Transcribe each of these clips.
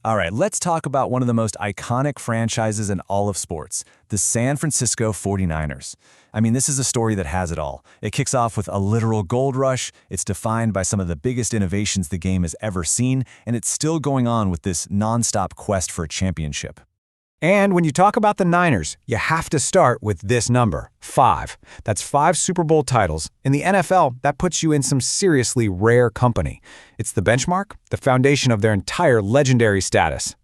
All right, let's talk about one of the most iconic franchises in all of sports, the San Francisco 49ers. I mean, this is a story that has it all. It kicks off with a literal gold rush, it's defined by some of the biggest innovations the game has ever seen, and it's still going on with this nonstop quest for a championship. And when you talk about the Niners, you have to start with this number, 5. That's 5 Super Bowl titles. In the NFL, that puts you in some seriously rare company. It's the benchmark, the foundation of their entire legendary status.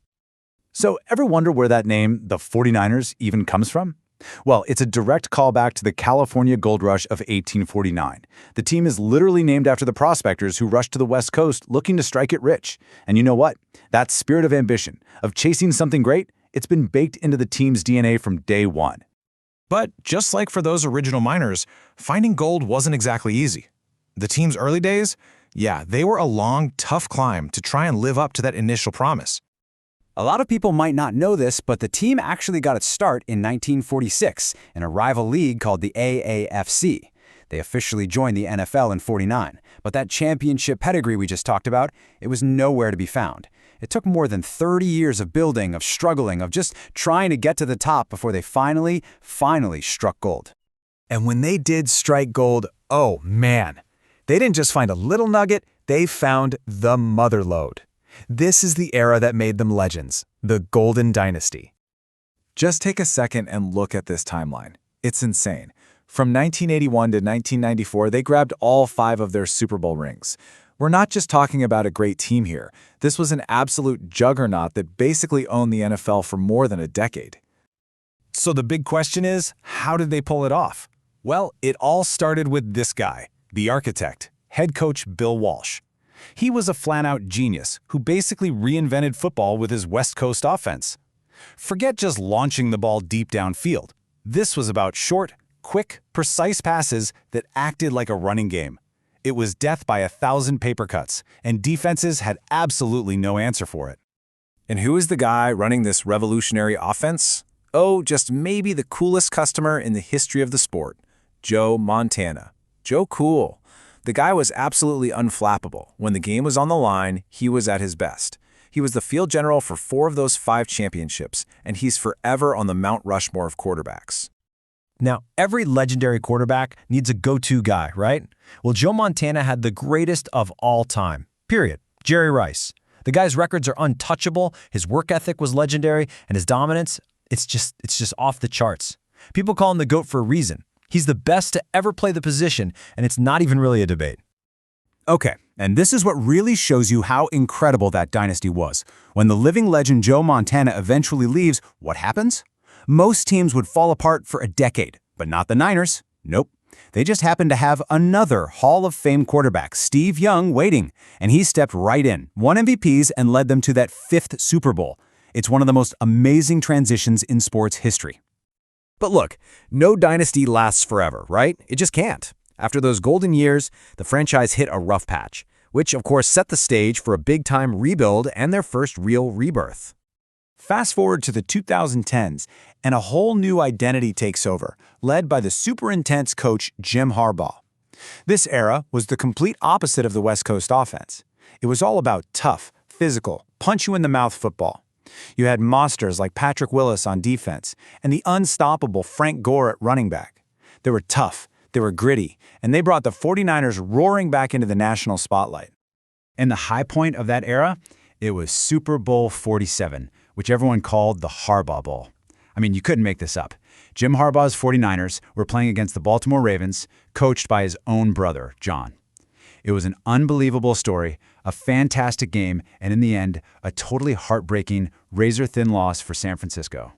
So ever wonder where that name, the 49ers, even comes from? Well, it's a direct callback to the California Gold Rush of 1849. The team is literally named after the prospectors who rushed to the West Coast looking to strike it rich. And you know what? That spirit of ambition, of chasing something great, it's been baked into the team's DNA from day one. But just like for those original miners, finding gold wasn't exactly easy. The team's early days, they were a long, tough climb to try and live up to that initial promise. A lot of people might not know this, but the team actually got its start in 1946 in a rival league called the AAFC. They officially joined the NFL in '49, but that championship pedigree we just talked about, it was nowhere to be found. It took more than 30 years of building, of struggling, of just trying to get to the top before they finally struck gold. And when they did strike gold, oh man, they didn't just find a little nugget, they found the mother lode. This is the era that made them legends, the Golden Dynasty. Just take a second and look at this timeline. It's insane. From 1981 to 1994, they grabbed all 5 of their Super Bowl rings. We're not just talking about a great team here. This was an absolute juggernaut that basically owned the NFL for more than a decade. So the big question is, how did they pull it off? Well, it all started with this guy, the architect, head coach Bill Walsh. He was a flat-out genius who basically reinvented football with his West Coast offense. Forget just launching the ball deep downfield. This was about short, quick, precise passes that acted like a running game. It was death by 1,000 paper cuts, and defenses had absolutely no answer for it. And who is the guy running this revolutionary offense? Oh, just maybe the coolest customer in the history of the sport, Joe Montana. Joe Cool. The guy was absolutely unflappable. When the game was on the line, he was at his best. He was the field general for 4 of those 5 championships, and he's forever on the Mount Rushmore of quarterbacks. Now, every legendary quarterback needs a go-to guy, right? Well, Joe Montana had the greatest of all time, period. Jerry Rice. The guy's records are untouchable, his work ethic was legendary, and his dominance, it's just off the charts. People call him the GOAT for a reason. He's the best to ever play the position, and it's not even really a debate. Okay, and this is what really shows you how incredible that dynasty was. When the living legend Joe Montana eventually leaves, what happens? Most teams would fall apart for a decade, but not the Niners. Nope. They just happened to have another Hall of Fame quarterback, Steve Young, waiting, and he stepped right in, won MVPs, and led them to that 5th Super Bowl. It's one of the most amazing transitions in sports history. But look, no dynasty lasts forever, right? It just can't. After those golden years, the franchise hit a rough patch, which of course set the stage for a big-time rebuild and their first real rebirth. Fast forward to the 2010s, and a whole new identity takes over, led by the super intense coach Jim Harbaugh. This era was the complete opposite of the West Coast offense. It was all about tough, physical, punch-you-in-the-mouth football. You had monsters like Patrick Willis on defense and the unstoppable Frank Gore at running back. They were tough, they were gritty, and they brought the 49ers roaring back into the national spotlight. And the high point of that era, it was Super Bowl 47, which everyone called the Harbaugh Bowl. I mean, you couldn't make this up. Jim Harbaugh's 49ers were playing against the Baltimore Ravens, coached by his own brother, John. It was an unbelievable story, a fantastic game, and in the end, a totally heartbreaking, razor-thin loss for San Francisco.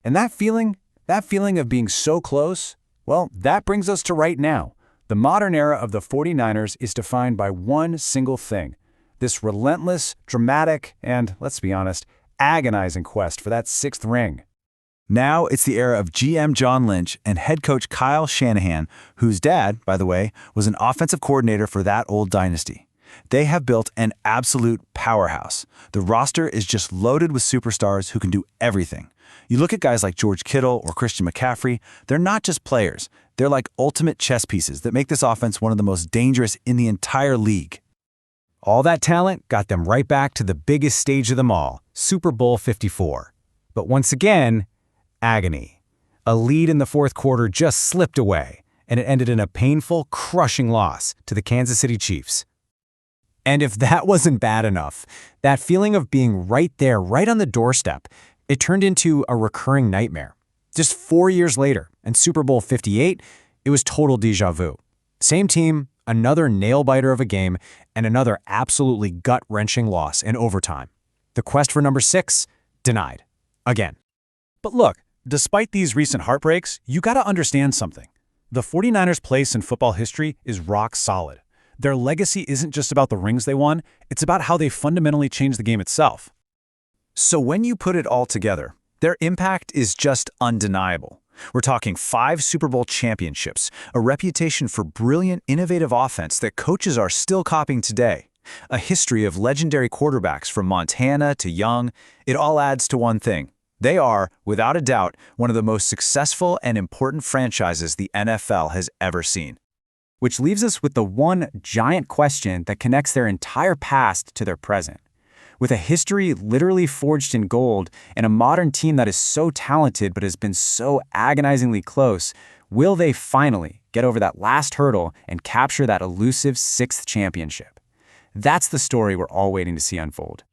And that feeling of being so close, well, that brings us to right now. The modern era of the 49ers is defined by one single thing, this relentless, dramatic, and, let's be honest, agonizing quest for that 6th ring. Now it's the era of GM John Lynch and head coach Kyle Shanahan, whose dad, by the way, was an offensive coordinator for that old dynasty. They have built an absolute powerhouse. The roster is just loaded with superstars who can do everything. You look at guys like George Kittle or Christian McCaffrey, they're not just players. They're like ultimate chess pieces that make this offense one of the most dangerous in the entire league. All that talent got them right back to the biggest stage of them all, Super Bowl 54. But once again, agony. A lead in the fourth quarter just slipped away, and it ended in a painful, crushing loss to the Kansas City Chiefs. And if that wasn't bad enough, that feeling of being right there, right on the doorstep, it turned into a recurring nightmare. Just 4 years later, in Super Bowl 58, it was total déjà vu. Same team, another nail-biter of a game, and another absolutely gut-wrenching loss in overtime. The quest for number 6, denied. Again. But look, despite these recent heartbreaks, you gotta understand something. The 49ers' place in football history is rock solid. Their legacy isn't just about the rings they won, it's about how they fundamentally changed the game itself. So when you put it all together, their impact is just undeniable. We're talking 5 Super Bowl championships, a reputation for brilliant, innovative offense that coaches are still copying today, a history of legendary quarterbacks from Montana to Young. It all adds to one thing. They are, without a doubt, one of the most successful and important franchises the NFL has ever seen. Which leaves us with the one giant question that connects their entire past to their present. With a history literally forged in gold and a modern team that is so talented but has been so agonizingly close, will they finally get over that last hurdle and capture that elusive 6th championship? That's the story we're all waiting to see unfold.